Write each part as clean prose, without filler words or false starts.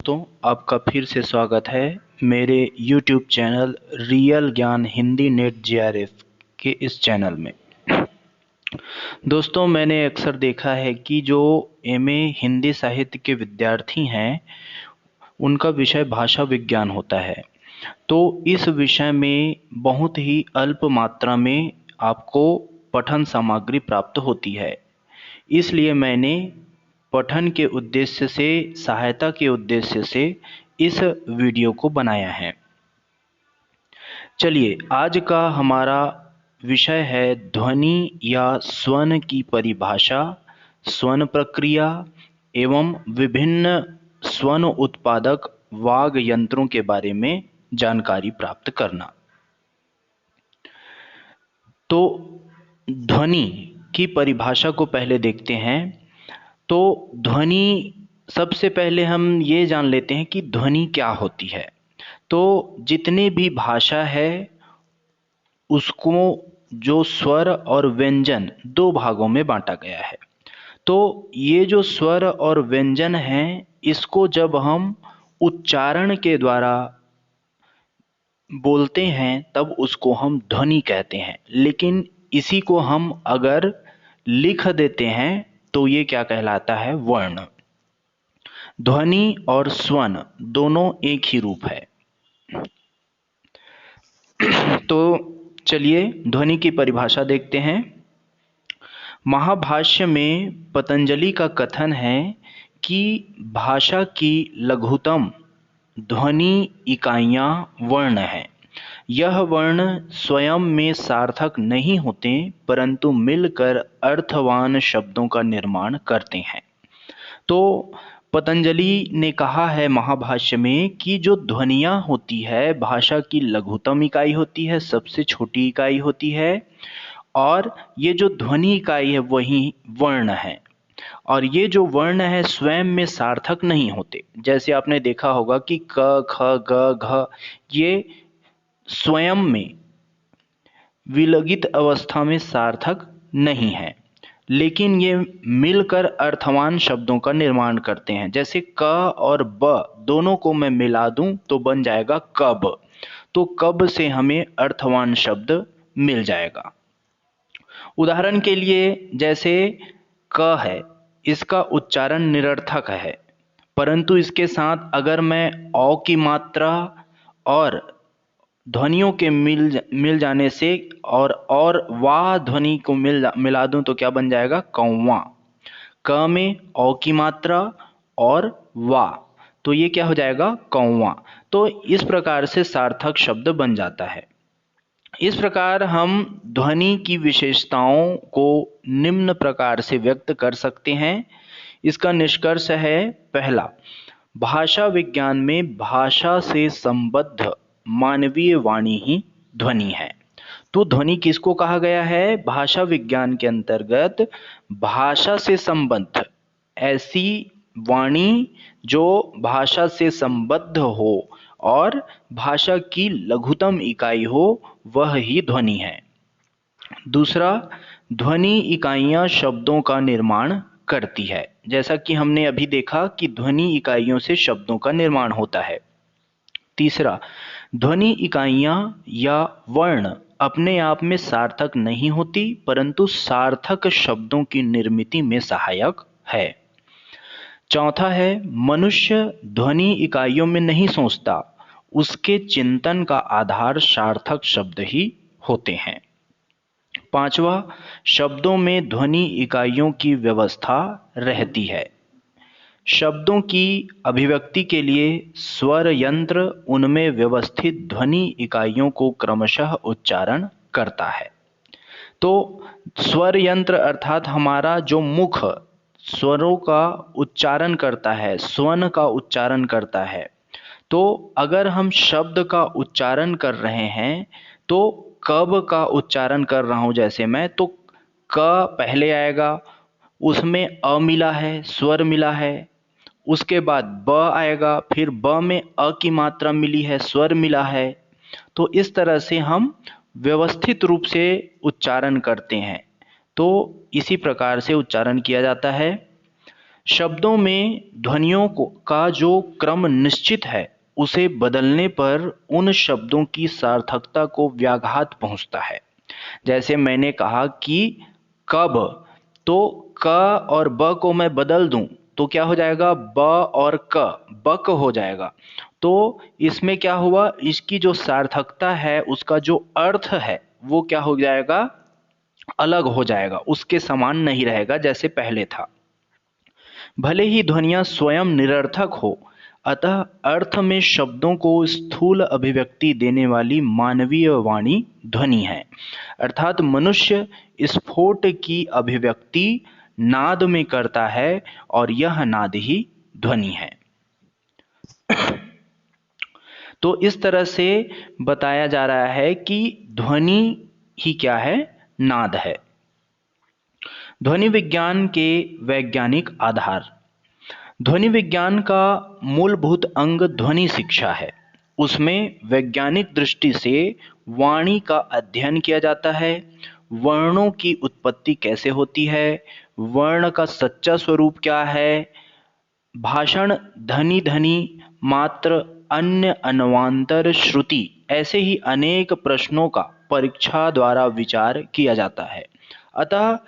दोस्तों, आपका फिर से स्वागत है मेरे YouTube चैनल रियल ज्ञान हिंदी नेट JRF के इस चैनल में। दोस्तों, मैंने अक्सर देखा है कि जो MA हिंदी साहित्य के विद्यार्थी हैं, उनका विषय भाषा विज्ञान होता है। तो इस विषय में बहुत ही अल्प मात्रा में आपको पठन सामग्री प्राप्त होती है। इसलिए मैंने पठन के उद्देश्य से, सहायता के उद्देश्य से इस वीडियो को बनाया है। चलिए, आज का हमारा विषय है ध्वनि या स्वन की परिभाषा, स्वन प्रक्रिया एवं विभिन्न स्वन उत्पादक वाग यंत्रों के बारे में जानकारी प्राप्त करना। तो ध्वनि की परिभाषा को पहले देखते हैं। तो ध्वनि, सबसे पहले हम ये जान लेते हैं कि ध्वनि क्या होती है। तो जितनी भी भाषा है उसको जो स्वर और व्यंजन दो भागों में बांटा गया है। तो ये जो स्वर और व्यंजन हैं, इसको जब हम उच्चारण के द्वारा बोलते हैं तब उसको हम ध्वनि कहते हैं। लेकिन इसी को हम अगर लिख देते हैं तो ये क्या कहलाता है? वर्ण। ध्वनि और स्वन दोनों एक ही रूप है। तो चलिए ध्वनि की परिभाषा देखते हैं। महाभाष्य में पतंजलि का कथन है कि भाषा की लघुतम ध्वनि इकाइयां वर्ण हैं। यह वर्ण स्वयं में सार्थक नहीं होते, परंतु मिलकर अर्थवान शब्दों का निर्माण करते हैं। तो पतंजलि ने कहा है महाभाष्य में कि जो ध्वनियां होती है, भाषा की लघुतम इकाई होती है, सबसे छोटी इकाई होती है, और ये जो ध्वनि इकाई है वही वर्ण है। और ये जो वर्ण है स्वयं में सार्थक नहीं होते। जैसे आपने देखा होगा कि क, ख, ग, घ ये स्वयं में विलगित अवस्था में सार्थक नहीं है, लेकिन ये मिलकर अर्थवान शब्दों का निर्माण करते हैं। जैसे क और ब दोनों को मैं मिला दूं तो बन जाएगा कब। तो कब से हमें अर्थवान शब्द मिल जाएगा। उदाहरण के लिए जैसे क है, इसका उच्चारण निरर्थक है, परंतु इसके साथ अगर मैं औ की मात्रा और ध्वनियों के मिल जाने से और वाह ध्वनि को मिला दूं तो क्या बन जाएगा? कौवा। क में औ की मात्रा और वाह, तो ये क्या हो जाएगा? कौवा। तो इस प्रकार से सार्थक शब्द बन जाता है। इस प्रकार हम ध्वनि की विशेषताओं को निम्न प्रकार से व्यक्त कर सकते हैं। इसका निष्कर्ष है, पहला, भाषा विज्ञान में भाषा से संबद्ध मानवीय वाणी ही ध्वनि है। तो ध्वनि किसको कहा गया है? भाषा विज्ञान के अंतर्गत भाषा से संबद्ध ऐसी वाणी जो भाषा से संबद्ध हो और भाषा की लघुतम इकाई हो, वह ही ध्वनि है। दूसरा, ध्वनि इकाइयां शब्दों का निर्माण करती है। जैसा कि हमने अभी देखा कि ध्वनि इकाइयों से शब्दों का निर्माण होता है। तीसरा, ध्वनि इकाइयां या वर्ण अपने आप में सार्थक नहीं होती, परंतु सार्थक शब्दों की निर्मिति में सहायक है। चौथा है, मनुष्य ध्वनि इकाइयों में नहीं सोचता, उसके चिंतन का आधार सार्थक शब्द ही होते हैं। पांचवा, शब्दों में ध्वनि इकाइयों की व्यवस्था रहती है। शब्दों की अभिव्यक्ति के लिए स्वर यंत्र उनमें व्यवस्थित ध्वनि इकाइयों को क्रमशः उच्चारण करता है। तो स्वर यंत्र अर्थात हमारा जो मुख स्वरों का उच्चारण करता है, स्वन का उच्चारण करता है। तो अगर हम शब्द का उच्चारण कर रहे हैं, तो कब का उच्चारण कर रहा हूं जैसे मैं, तो क पहले आएगा, उसमें अ मिला है, स्वर मिला है। उसके बाद ब आएगा, फिर ब में अ की मात्रा मिली है, स्वर मिला है। तो इस तरह से हम व्यवस्थित रूप से उच्चारण करते हैं। तो इसी प्रकार से उच्चारण किया जाता है। शब्दों में ध्वनियों का जो क्रम निश्चित है, उसे बदलने पर उन शब्दों की सार्थकता को व्याघात पहुंचता है। जैसे मैंने कहा कि कब, तो क और ब को मैं बदल दूं तो क्या हो जाएगा, ब और क, बक हो जाएगा। तो इसमें क्या हुआ, इसकी जो सार्थकता है, उसका जो अर्थ है, वो क्या हो जाएगा, अलग हो जाएगा, उसके समान नहीं रहेगा जैसे पहले था। भले ही ध्वनियाँ स्वयं निरर्थक हो, अतः अर्थ में शब्दों को स्थूल अभिव्यक्ति देने वाली मानवीय वाणी ध्वनि है। अर्थात मनुष्य स्फोट की अभिव्यक्ति नाद में करता है और यह नाद ही ध्वनि है। तो इस तरह से बताया जा रहा है कि ध्वनि ही क्या है, नाद है। ध्वनि विज्ञान के वैज्ञानिक आधार। ध्वनि विज्ञान का मूलभूत अंग ध्वनि शिक्षा है। उसमें वैज्ञानिक दृष्टि से वाणी का अध्ययन किया जाता है। वर्णों की उत्पत्ति कैसे होती है, वर्ण का सच्चा स्वरूप क्या है, भाषण, धनी ध्वनि, मात्र, अन्य अनवांतर श्रुति, ऐसे ही अनेक प्रश्नों का परीक्षा द्वारा विचार किया जाता है। अतः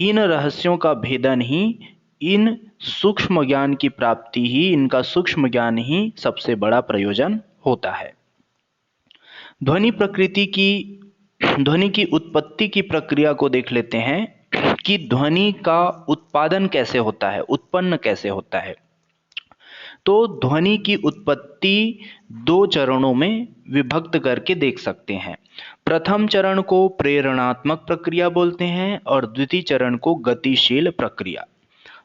इन रहस्यों का भेदन ही, इन सूक्ष्म ज्ञान की प्राप्ति ही, इनका सूक्ष्म ज्ञान ही सबसे बड़ा प्रयोजन होता है। ध्वनि की उत्पत्ति की प्रक्रिया को देख लेते हैं कि ध्वनि का उत्पादन कैसे होता है, उत्पन्न कैसे होता है। तो ध्वनि की उत्पत्ति दो चरणों में विभक्त करके देख सकते हैं। प्रथम चरण को प्रेरणात्मक प्रक्रिया बोलते हैं और द्वितीय चरण को गतिशील प्रक्रिया।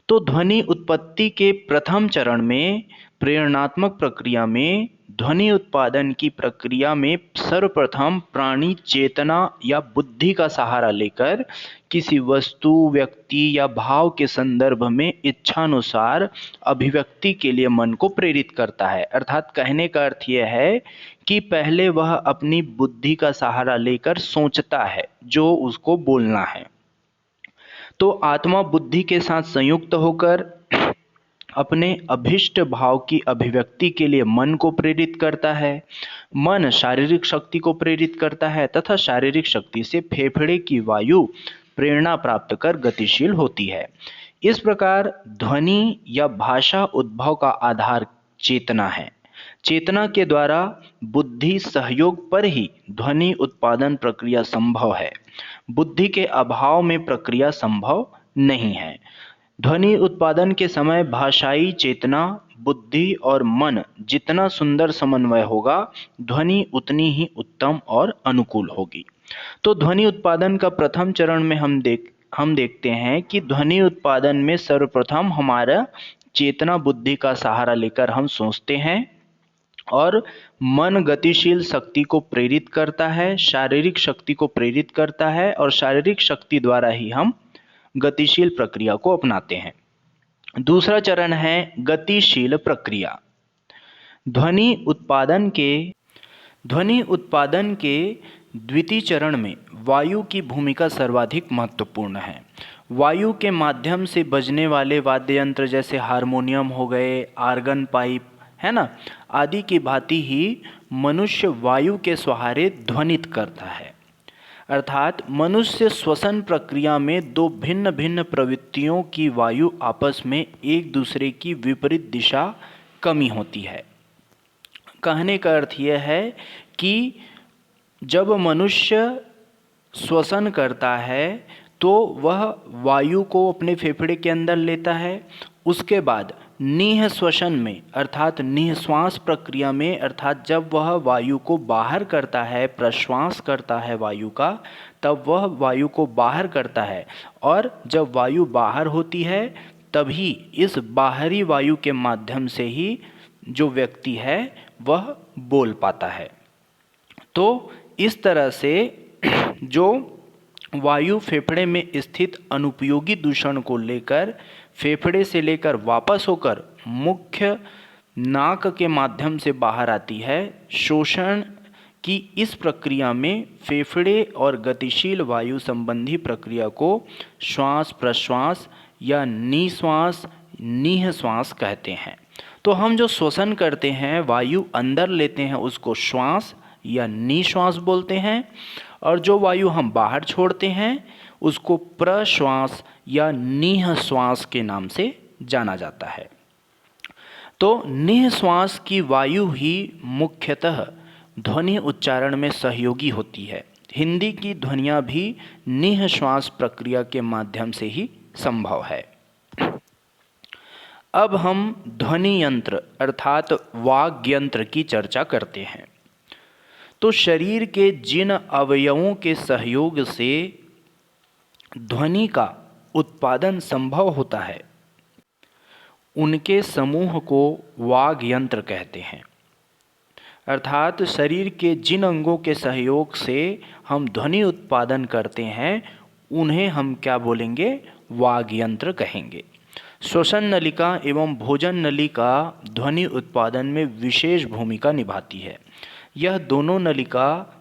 तो ध्वनि उत्पत्ति के प्रथम चरण में, प्रेरणात्मक प्रक्रिया में, ध्वनि उत्पादन की प्रक्रिया में सर्वप्रथम प्राणी चेतना या बुद्धि का सहारा लेकर किसी वस्तु, व्यक्ति या भाव के संदर्भ में इच्छानुसार अभिव्यक्ति के लिए मन को प्रेरित करता है। अर्थात कहने का अर्थ यह है कि पहले वह अपनी बुद्धि का सहारा लेकर सोचता है जो उसको बोलना है। तो आत्मा बुद्धि के साथ संयुक्त होकर अपने अभिष्ट भाव की अभिव्यक्ति के लिए मन को प्रेरित करता है। मन शारीरिक शक्ति को प्रेरित करता है तथा शारीरिक शक्ति से फेफड़े की वायु प्रेरणा प्राप्त कर गतिशील होती है। इस प्रकार ध्वनि या भाषा उद्भव का आधार चेतना है। चेतना के द्वारा बुद्धि सहयोग पर ही ध्वनि उत्पादन प्रक्रिया संभव है। बुद्धि के अभाव में प्रक्रिया संभव नहीं है। ध्वनि उत्पादन के समय भाषाई चेतना, बुद्धि और मन जितना सुंदर समन्वय होगा, ध्वनि उतनी ही उत्तम और अनुकूल होगी। तो ध्वनि उत्पादन का प्रथम चरण में हम देखते हैं कि ध्वनि उत्पादन में सर्वप्रथम हमारा चेतना बुद्धि का सहारा लेकर हम सोचते हैं और मन गतिशील शक्ति को प्रेरित करता है, शारीरिक शक्ति को प्रेरित करता है और शारीरिक शक्ति द्वारा ही हम गतिशील प्रक्रिया को अपनाते हैं। दूसरा चरण है गतिशील प्रक्रिया। ध्वनि उत्पादन के द्वितीय चरण में वायु की भूमिका सर्वाधिक महत्वपूर्ण है। वायु के माध्यम से बजने वाले वाद्य यंत्र जैसे हारमोनियम हो गए, आर्गन पाइप, है ना, आदि की भांति ही मनुष्य वायु के सहारे ध्वनित करता है। अर्थात मनुष्य श्वसन प्रक्रिया में दो भिन्न भिन्न प्रवृत्तियों की वायु आपस में एक दूसरे की विपरीत दिशा कमी होती है। कहने का अर्थ यह है कि जब मनुष्य श्वसन करता है तो वह वायु को अपने फेफड़े के अंदर लेता है। उसके बाद निःश्वसन में अर्थात निःश्वास प्रक्रिया में, अर्थात जब वह वायु को बाहर करता है, प्रश्वास करता है वायु का, तब वह वायु को बाहर करता है और जब वायु बाहर होती है तभी इस बाहरी वायु के माध्यम से ही जो व्यक्ति है वह बोल पाता है। तो इस तरह से जो वायु फेफड़े में स्थित अनुपयोगी दूषण को लेकर फेफड़े से लेकर वापस होकर मुख्य नाक के माध्यम से बाहर आती है, शोषण की इस प्रक्रिया में फेफड़े और गतिशील वायु संबंधी प्रक्रिया को श्वास प्रश्वास या निश्वास नीह श्वास कहते हैं। तो हम जो श्वसन करते हैं, वायु अंदर लेते हैं, उसको श्वास या निश्वास बोलते हैं, और जो वायु हम बाहर छोड़ते हैं उसको प्रश्वास या नीह श्वास के नाम से जाना जाता है। तो निःश्वास की वायु ही मुख्यतः ध्वनि उच्चारण में सहयोगी होती है। हिंदी की ध्वनियाँ भी निःश्वास प्रक्रिया के माध्यम से ही संभव है। अब हम ध्वनि यंत्र अर्थात वाग् यंत्र की चर्चा करते हैं। तो शरीर के जिन अवयवों के सहयोग से ध्वनि का उत्पादन संभव होता है उनके समूह को वाग् यंत्र कहते हैं। अर्थात शरीर के जिन अंगों के सहयोग से हम ध्वनि उत्पादन करते हैं उन्हें हम क्या बोलेंगे? वाग् यंत्र कहेंगे। श्वसन नलिका एवं भोजन नलिका ध्वनि उत्पादन में विशेष भूमिका निभाती है। यह दोनों नलिका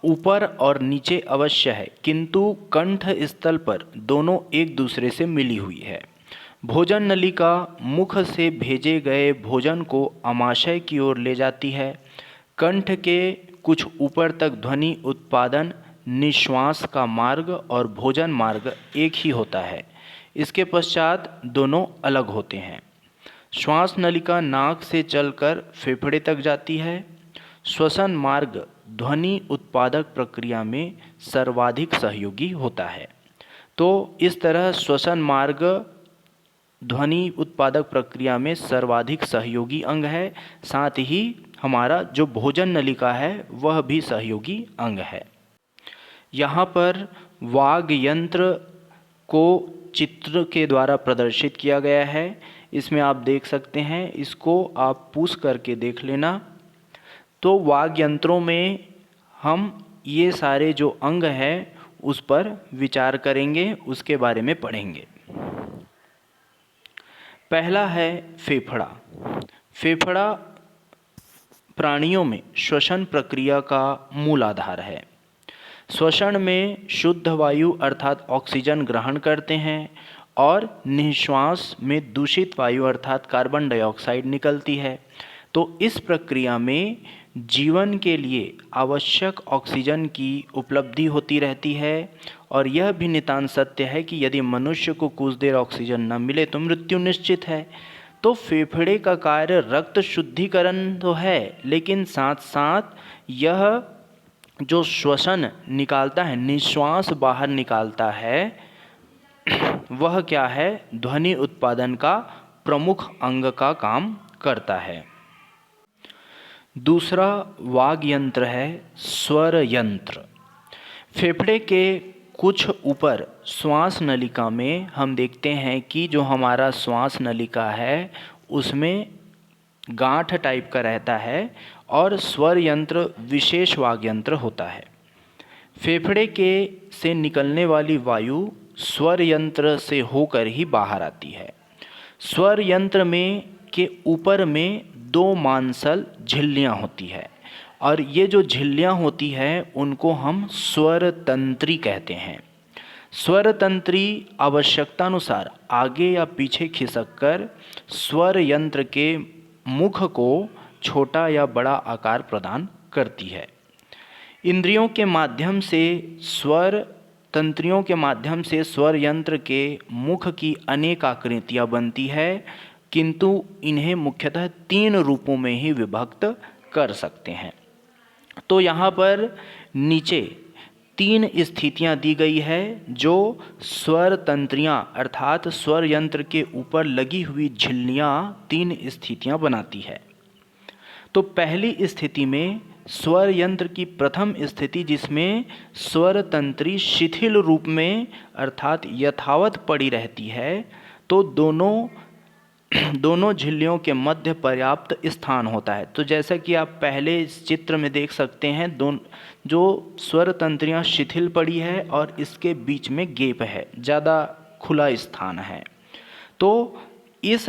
ऊपर और नीचे अवश्य है, किंतु कंठ स्थल पर दोनों एक दूसरे से मिली हुई है। भोजन नलिका मुख से भेजे गए भोजन को आमाशय की ओर ले जाती है। कंठ के कुछ ऊपर तक ध्वनि उत्पादन निश्वास का मार्ग और भोजन मार्ग एक ही होता है। इसके पश्चात दोनों अलग होते हैं। श्वास नलिका नाक से चलकर फेफड़े तक जाती है। श्वसन मार्ग ध्वनि उत्पादक प्रक्रिया में सर्वाधिक सहयोगी होता है। तो इस तरह श्वसन मार्ग ध्वनि उत्पादक प्रक्रिया में सर्वाधिक सहयोगी अंग है। साथ ही हमारा जो भोजन नलिका है वह भी सहयोगी अंग है। यहाँ पर वाग् यंत्र को चित्र के द्वारा प्रदर्शित किया गया है। इसमें आप देख सकते हैं, इसको आप पूछ करके देख लेना। तो वाग् यंत्रों में हम ये सारे जो अंग हैं उस पर विचार करेंगे, उसके बारे में पढ़ेंगे। पहला है फेफड़ा। फेफड़ा प्राणियों में श्वसन प्रक्रिया का मूल आधार है। श्वसन में शुद्ध वायु अर्थात ऑक्सीजन ग्रहण करते हैं और निश्वास में दूषित वायु अर्थात कार्बन डाइऑक्साइड निकलती है। तो इस प्रक्रिया में जीवन के लिए आवश्यक ऑक्सीजन की उपलब्धि होती रहती है। और यह भी नितांत सत्य है कि यदि मनुष्य को कुछ देर ऑक्सीजन न मिले तो मृत्यु निश्चित है। तो फेफड़े का कार्य रक्त शुद्धिकरण तो है, लेकिन साथ साथ यह जो श्वसन निकालता है, निश्वास बाहर निकालता है, वह क्या है? ध्वनि उत्पादन का प्रमुख अंग का काम करता है। दूसरा वाग् यंत्र है स्वर यंत्र। फेफड़े के कुछ ऊपर श्वास नलिका में हम देखते हैं कि जो हमारा श्वास नलिका है उसमें गांठ टाइप का रहता है और स्वर यंत्र विशेष वाग् यंत्र होता है। फेफड़े के से निकलने वाली वायु स्वर यंत्र से होकर ही बाहर आती है। स्वर यंत्र में के ऊपर में दो मांसल झिल्लियाँ होती है और ये जो झिल्लियाँ होती हैं उनको हम स्वर तंत्री कहते हैं। स्वर तंत्री आवश्यकतानुसार आगे या पीछे खिसककर स्वर यंत्र के मुख को छोटा या बड़ा आकार प्रदान करती है। इंद्रियों के माध्यम से तंत्रियों के माध्यम से स्वर यंत्र के मुख की अनेक आकृतियाँ बनती है, किंतु इन्हें मुख्यतः 3 रूपों में ही विभक्त कर सकते हैं। तो यहाँ पर नीचे 3 स्थितियाँ दी गई है जो स्वर तंत्रियाँ अर्थात स्वर यंत्र के ऊपर लगी हुई झिल्लियाँ 3 स्थितियाँ बनाती है। तो पहली स्थिति में स्वर यंत्र की प्रथम स्थिति जिसमें स्वर तंत्री शिथिल रूप में अर्थात यथावत पड़ी रहती है, तो दोनों झिल्लियों के मध्य पर्याप्त स्थान होता है। तो जैसा कि आप पहले इस चित्र में देख सकते हैं, जो स्वर तंत्रियाँ शिथिल पड़ी है और इसके बीच में गैप है, ज़्यादा खुला स्थान है। तो इस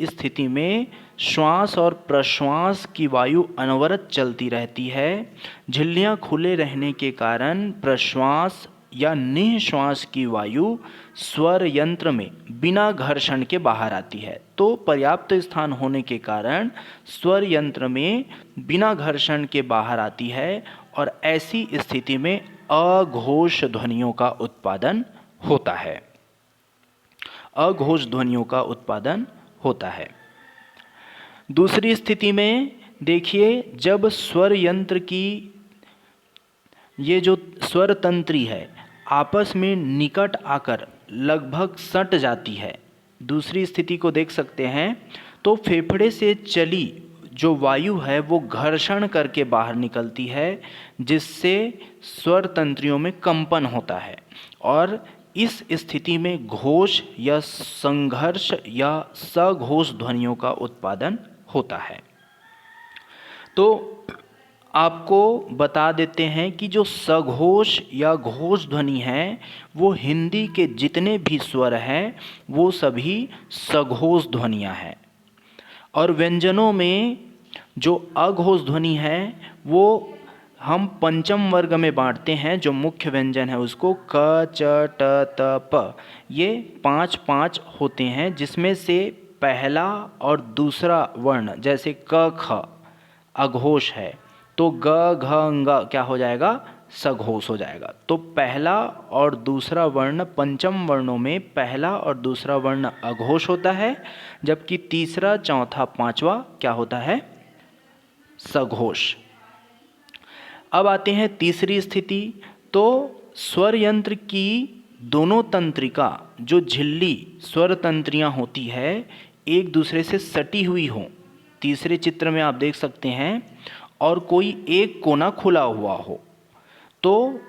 स्थिति में श्वास और प्रश्वास की वायु अनवरत चलती रहती है। झिल्लियाँ खुले रहने के कारण प्रश्वास या निःश्वास की वायु स्वर यंत्र में बिना घर्षण के बाहर आती है। तो पर्याप्त स्थान होने के कारण स्वर यंत्र में बिना घर्षण के बाहर आती है और ऐसी स्थिति में अघोष ध्वनियों का उत्पादन होता है। अघोष ध्वनियों का उत्पादन होता है। दूसरी स्थिति में देखिए, जब स्वर यंत्र की ये जो स्वर तंत्री है आपस में निकट आकर लगभग सट जाती है। दूसरी स्थिति को देख सकते हैं तो फेफड़े से चली जो वायु है वो घर्षण करके बाहर निकलती है, जिससे स्वर तंत्रियों में कंपन होता है और इस स्थिति में घोष या संघर्ष या सघोष ध्वनियों का उत्पादन होता है। तो आपको बता देते हैं कि जो सघोष या घोष ध्वनि है वो हिंदी के जितने भी स्वर हैं वो सभी सघोष ध्वनियाँ हैं। और व्यंजनों में जो अघोष ध्वनि है वो हम पंचम वर्ग में बांटते हैं। जो मुख्य व्यंजन है उसको क, च, ट, त, प, ये 5 होते हैं, जिसमें से पहला और दूसरा वर्ण जैसे क, ख अघोष है तो ग, घ, ङ क्या हो जाएगा, सघोष हो जाएगा। तो पहला और दूसरा वर्ण, पंचम वर्णों में पहला और दूसरा वर्ण अघोष होता है, जबकि तीसरा, चौथा, पांचवा क्या होता है, सघोष। अब आते हैं तीसरी स्थिति। तो स्वर यंत्र की दोनों तंत्रिका जो झिल्ली स्वर तंत्रियां होती है एक दूसरे से सटी हुई हो, तीसरे चित्र में आप देख सकते हैं, और कोई एक कोना खुला हुआ हो, तो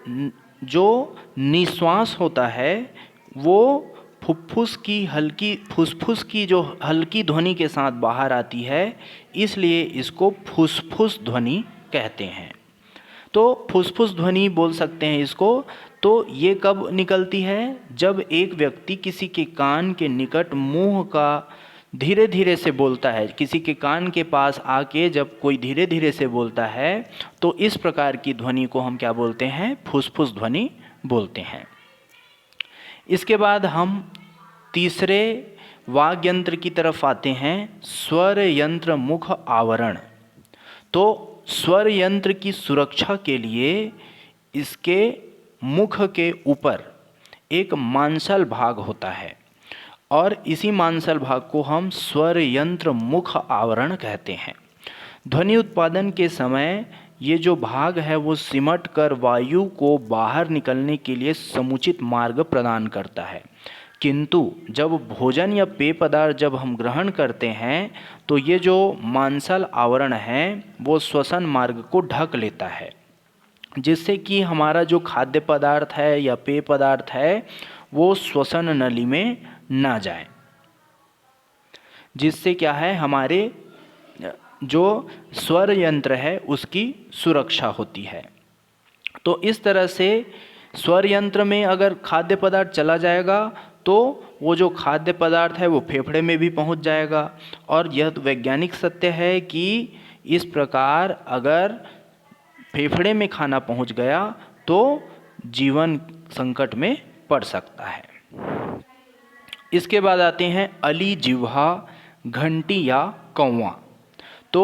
जो निश्वास होता है वो फुफ्फुस की जो हल्की ध्वनि के साथ बाहर आती है, इसलिए इसको फुसफुस ध्वनि कहते हैं। तो फुसफुस ध्वनि बोल सकते हैं इसको। तो ये कब निकलती है, जब एक व्यक्ति किसी के कान के निकट मुंह का धीरे धीरे से बोलता है, किसी के कान के पास आके जब कोई धीरे धीरे से बोलता है तो इस प्रकार की ध्वनि को हम क्या बोलते हैं, फुसफुस ध्वनि बोलते हैं। इसके बाद हम तीसरे वाग् यंत्र की तरफ आते हैं, स्वर यंत्र मुख आवरण। तो स्वर यंत्र की सुरक्षा के लिए इसके मुख के ऊपर एक मांसल भाग होता है और इसी मांसल भाग को हम स्वर यंत्र मुख आवरण कहते हैं। ध्वनि उत्पादन के समय ये जो भाग है वो सिमट कर वायु को बाहर निकलने के लिए समुचित मार्ग प्रदान करता है, किंतु जब भोजन या पेय पदार्थ जब हम ग्रहण करते हैं तो ये जो मांसल आवरण है वो श्वसन मार्ग को ढक लेता है, जिससे कि हमारा जो खाद्य पदार्थ है या पेय पदार्थ है वो श्वसन नली में ना जाए, जिससे क्या है, हमारे जो स्वर यंत्र है उसकी सुरक्षा होती है। तो इस तरह से स्वर यंत्र में अगर खाद्य पदार्थ चला जाएगा तो वो जो खाद्य पदार्थ है वो फेफड़े में भी पहुंच जाएगा। और यह तो वैज्ञानिक सत्य है कि इस प्रकार अगर फेफड़े में खाना पहुंच गया तो जीवन संकट में पड़ सकता है। इसके बाद आते हैं अली, जिह्वा, घंटी या कौवा। तो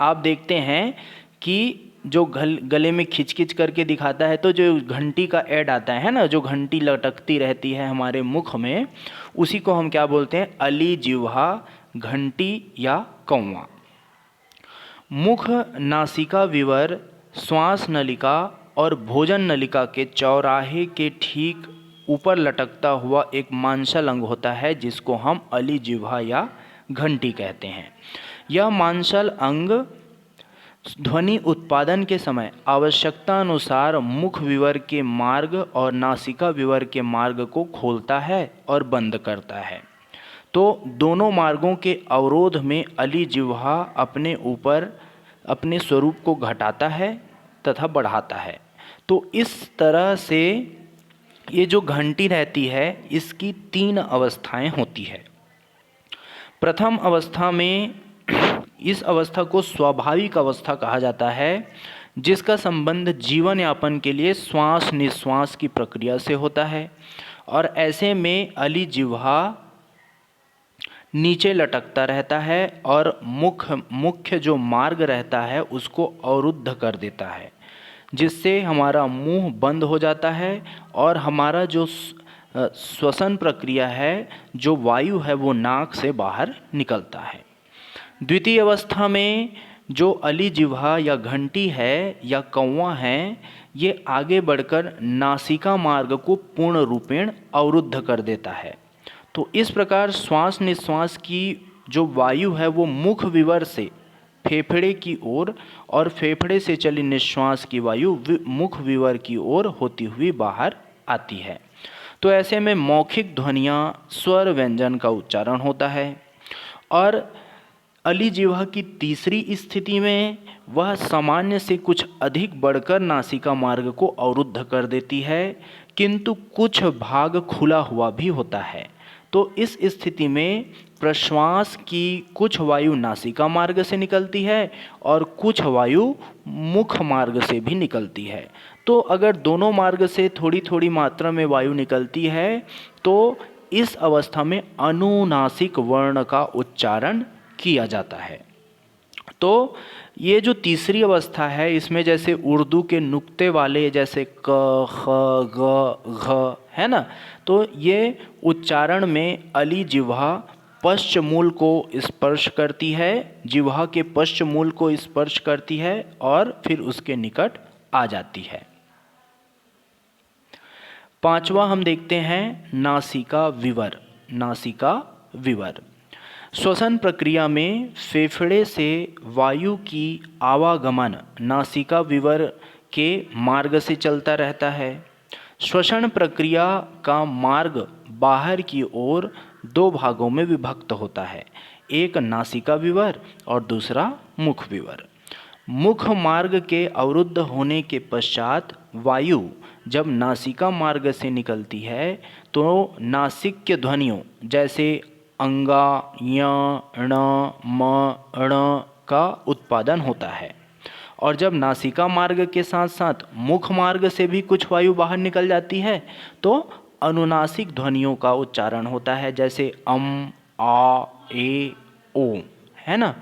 आप देखते हैं कि जो गले में खिंच करके दिखाता है, तो जो घंटी का ऐड आता है ना, जो घंटी लटकती रहती है हमारे मुख में, उसी को हम क्या बोलते हैं, अली, जिह्वा, घंटी या कौवा। मुख, नासिका विवर, श्वास नलिका और भोजन नलिका के चौराहे के ठीक ऊपर लटकता हुआ एक मांसल अंग होता है जिसको हम अली, जिह्वा या घंटी कहते हैं। यह मांसल अंग ध्वनि उत्पादन के समय आवश्यकता अनुसार मुख विवर के मार्ग और नासिका विवर के मार्ग को खोलता है और बंद करता है। तो दोनों मार्गों के अवरोध में अली, जिह्वा अपने ऊपर अपने स्वरूप को घटाता है तथा बढ़ाता है। तो इस तरह से ये जो घंटी रहती है इसकी 3 अवस्थाएं होती है। प्रथम अवस्था में इस अवस्था को स्वाभाविक अवस्था कहा जाता है, जिसका संबंध जीवन यापन के लिए श्वास निश्वास की प्रक्रिया से होता है। और ऐसे में अली जिह्वा नीचे लटकता रहता है और मुख्य जो मार्ग रहता है उसको अवरुद्ध कर देता है, जिससे हमारा मुंह बंद हो जाता है और हमारा जो श्वसन प्रक्रिया है, जो वायु है, वो नाक से बाहर निकलता है। द्वितीय अवस्था में जो अली जिह्वा या घंटी है या कौवा है, ये आगे बढ़कर नासिका मार्ग को पूर्ण रूपेण अवरुद्ध कर देता है। तो इस प्रकार श्वास निश्वास की जो वायु है वो मुख विवर से फेफड़े की ओर और फेफड़े से चली निश्वास की वायु मुख विवर की ओर होती हुई बाहर आती है। तो ऐसे में मौखिक ध्वनियाँ स्वर व्यंजन का उच्चारण होता है। और अली जिह्वा की तीसरी स्थिति में वह सामान्य से कुछ अधिक बढ़कर नासिका मार्ग को अवरुद्ध कर देती है, किंतु कुछ भाग खुला हुआ भी होता है। तो इस स्थिति में प्रश्वास की कुछ वायु नासिका मार्ग से निकलती है और कुछ वायु मुख मार्ग से भी निकलती है। तो अगर दोनों मार्ग से थोड़ी थोड़ी मात्रा में वायु निकलती है तो इस अवस्था में अनुनासिक वर्ण का उच्चारण किया जाता है। तो ये जो तीसरी अवस्था है, इसमें जैसे उर्दू के नुक्ते वाले जैसे क, ख, ग, घ है ना, तो ये उच्चारण में अली जिह्वा पश्च मूल को स्पर्श करती है, जिह्वा के पश्च मूल को स्पर्श करती है और फिर उसके निकट आ जाती है। पांचवा हम देखते हैं नासिका विवर। नासिका विवर श्वसन प्रक्रिया में फेफड़े से वायु की आवागमन नासिका विवर के मार्ग से चलता रहता है। श्वसन प्रक्रिया का मार्ग बाहर की ओर दो भागों में विभक्त होता है, एक नासिका विवर और दूसरा मुख विवर। मुख मार्ग के अवरुद्ध होने के पश्चात वायु जब नासिका मार्ग से निकलती है तो नासिक्य ध्वनियों जैसे अंगा, य, ण, म, ण का उत्पादन होता है। और जब नासिका मार्ग के साथ साथ मुख मार्ग से भी कुछ वायु बाहर निकल जाती है तो अनुनासिक ध्वनियों का उच्चारण होता है, जैसे आ, ए, ओ, है ना।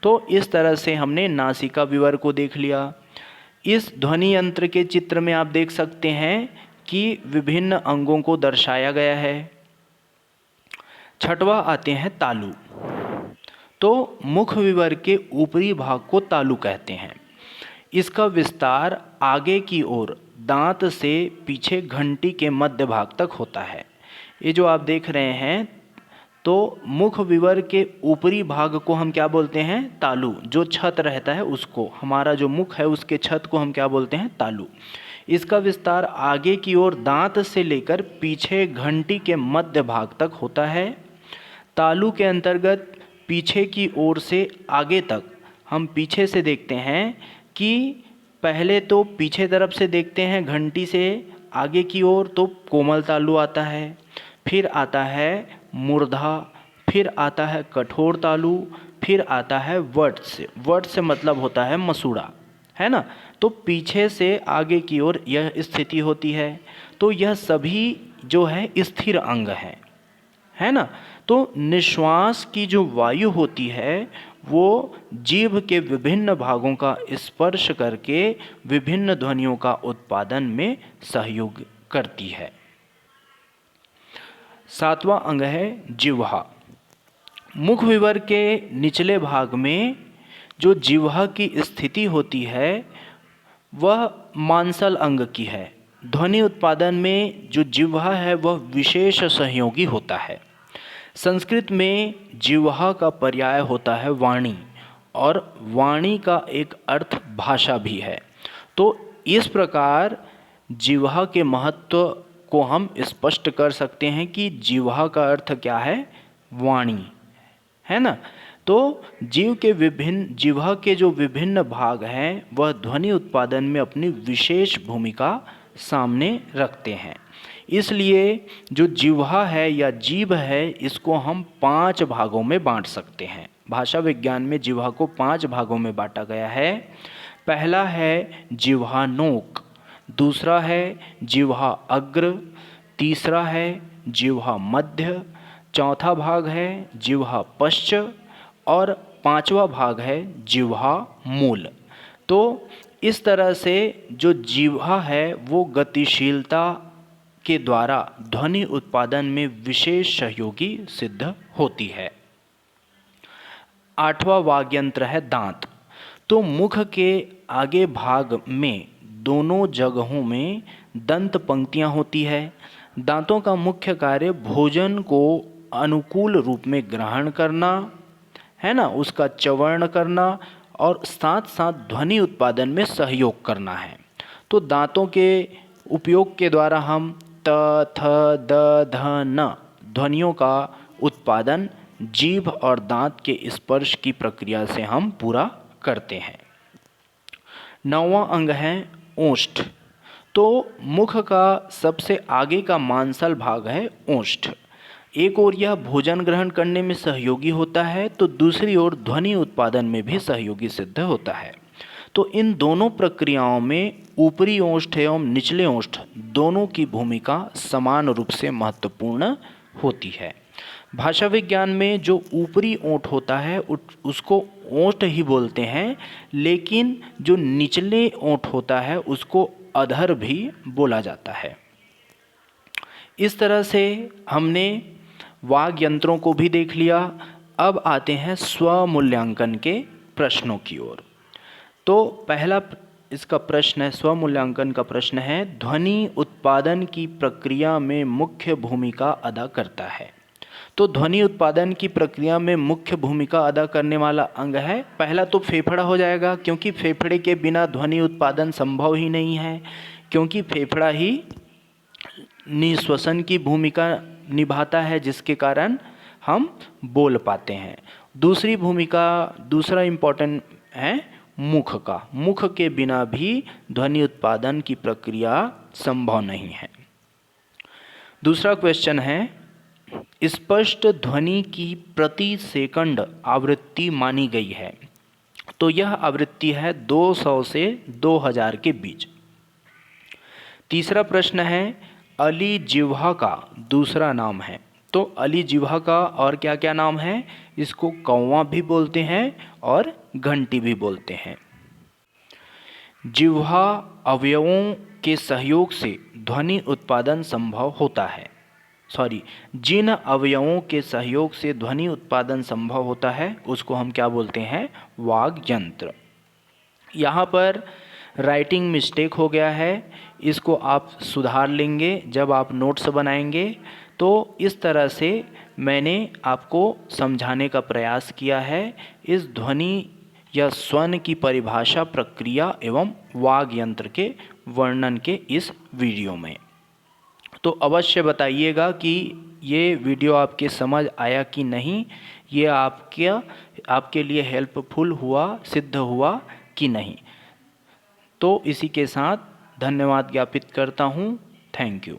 तो इस तरह से हमने नासिका विवर को देख लिया। इस ध्वनि यंत्र के चित्र में आप देख सकते हैं कि विभिन्न अंगों को दर्शाया गया है। छठवा आते हैं तालु। तो मुख विवर के ऊपरी भाग को तालु कहते हैं। इसका विस्तार आगे की ओर दांत से पीछे घंटी के मध्य भाग तक होता है। ये जो आप देख रहे हैं, तो मुख विवर के ऊपरी भाग को हम क्या बोलते हैं? तालु। जो छत रहता है उसको, हमारा जो मुख है उसके छत को हम क्या बोलते हैं? तालु। इसका विस्तार आगे की ओर दांत से लेकर पीछे घंटी के मध्य भाग तक होता है। तालु के अंतर्गत पीछे की ओर से आगे तक हम पीछे से देखते हैं कि पहले तो पीछे तरफ से देखते हैं घंटी से आगे की ओर तो कोमल तालु आता है, फिर आता है मूर्धा, फिर आता है कठोर तालु, फिर आता है वट से। वट से मतलब होता है मसूड़ा, है ना। तो पीछे से आगे की ओर यह स्थिति होती है। तो यह सभी जो है स्थिर अंग है ना। तो निश्वास की जो वायु होती है वो जीभ के विभिन्न भागों का स्पर्श करके विभिन्न ध्वनियों का उत्पादन में सहयोग करती है। सातवां अंग है जिह्वा। मुख विवर के निचले भाग में जो जिह्वा की स्थिति होती है वह मांसल अंग की है। ध्वनि उत्पादन में जो जिह्वा है वह विशेष सहयोगी होता है। संस्कृत में जिह्वा का पर्याय होता है वाणी, और वाणी का एक अर्थ भाषा भी है। तो इस प्रकार जिह्वा के महत्व को हम स्पष्ट कर सकते हैं कि जिह्वा का अर्थ क्या है? वाणी, है ना। तो जिह्वा के जो विभिन्न भाग हैं वह ध्वनि उत्पादन में अपनी विशेष भूमिका सामने रखते हैं। इसलिए जो जिह्वा है या जीभ है इसको हम 5 भागों में बांट सकते हैं। भाषा विज्ञान में जिह्वा को 5 भागों में बांटा गया है। पहला है जिह्वा नोक, दूसरा है जिह्वा अग्र, तीसरा है जिह्वा मध्य, चौथा भाग है जिह्वा पश्च और पांचवा भाग है जिह्वा मूल। तो इस तरह से जो जिह्वा है वो गतिशीलता के द्वारा ध्वनि उत्पादन में विशेष सहयोगी सिद्ध होती है। आठवां वाग्यंत्र है दांत। तो मुख के आगे भाग में दोनों जगहों में दंत पंक्तियां होती है। दांतों का मुख्य कार्य भोजन को अनुकूल रूप में ग्रहण करना है ना, उसका चवर्ण करना और साथ साथ ध्वनि उत्पादन में सहयोग करना है। तो दांतों के उपयोग के द्वारा हम त, थ, द, ध, न ध्वनियों का उत्पादन जीभ और दांत के स्पर्श की प्रक्रिया से हम पूरा करते हैं। 9वां अंग है ओष्ठ। तो मुख का सबसे आगे का मांसल भाग है ओष्ठ। एक ओर यह भोजन ग्रहण करने में सहयोगी होता है तो दूसरी ओर ध्वनि उत्पादन में भी सहयोगी सिद्ध होता है। तो इन दोनों प्रक्रियाओं में ऊपरी ओष्ठ एवं निचले ओष्ठ दोनों की भूमिका समान रूप से महत्वपूर्ण होती है। भाषा विज्ञान में जो ऊपरी ओंठ होता है उसको ओंठ ही बोलते हैं, लेकिन जो निचले ओंठ होता है उसको अधर भी बोला जाता है। इस तरह से हमने वाग् यंत्रों को भी देख लिया। अब आते हैं स्वमूल्यांकन के प्रश्नों की ओर। तो पहला इसका प्रश्न है, स्वमूल्यांकन का प्रश्न है, ध्वनि उत्पादन की प्रक्रिया में मुख्य भूमिका अदा करता है। तो ध्वनि उत्पादन की प्रक्रिया में मुख्य भूमिका अदा करने वाला अंग है, पहला तो फेफड़ा हो जाएगा, क्योंकि फेफड़े के बिना ध्वनि उत्पादन संभव ही नहीं है, क्योंकि फेफड़ा ही निश्वसन की भूमिका निभाता है जिसके कारण हम बोल पाते हैं। दूसरा इम्पोर्टेंट है मुख का। मुख के बिना भी ध्वनि उत्पादन की प्रक्रिया संभव नहीं है। दूसरा क्वेश्चन है, स्पष्ट ध्वनि की प्रति सेकंड आवृत्ति मानी गई है। तो यह आवृत्ति है 200 से 2000 के बीच। तीसरा प्रश्न है, अली जिह्वा का दूसरा नाम है। तो अली जिह्वा का और क्या क्या नाम है? इसको कौवा भी बोलते हैं और घंटी भी बोलते हैं। जिह्वा अवयवों के सहयोग से ध्वनि उत्पादन संभव होता है। जिन अवयवों के सहयोग से ध्वनि उत्पादन संभव होता है उसको हम क्या बोलते हैं? वाग् यंत्र। यहाँ पर राइटिंग मिस्टेक हो गया है, इसको आप सुधार लेंगे जब आप नोट्स बनाएंगे। तो इस तरह से मैंने आपको समझाने का प्रयास किया है इस ध्वनि या स्वन की परिभाषा, प्रक्रिया एवं वाग् यंत्र के वर्णन के इस वीडियो में। तो अवश्य बताइएगा कि ये वीडियो आपके समझ आया कि नहीं, ये आपके लिए हेल्पफुल हुआ, सिद्ध हुआ कि नहीं। तो इसी के साथ धन्यवाद ज्ञापित करता हूँ। Thank you.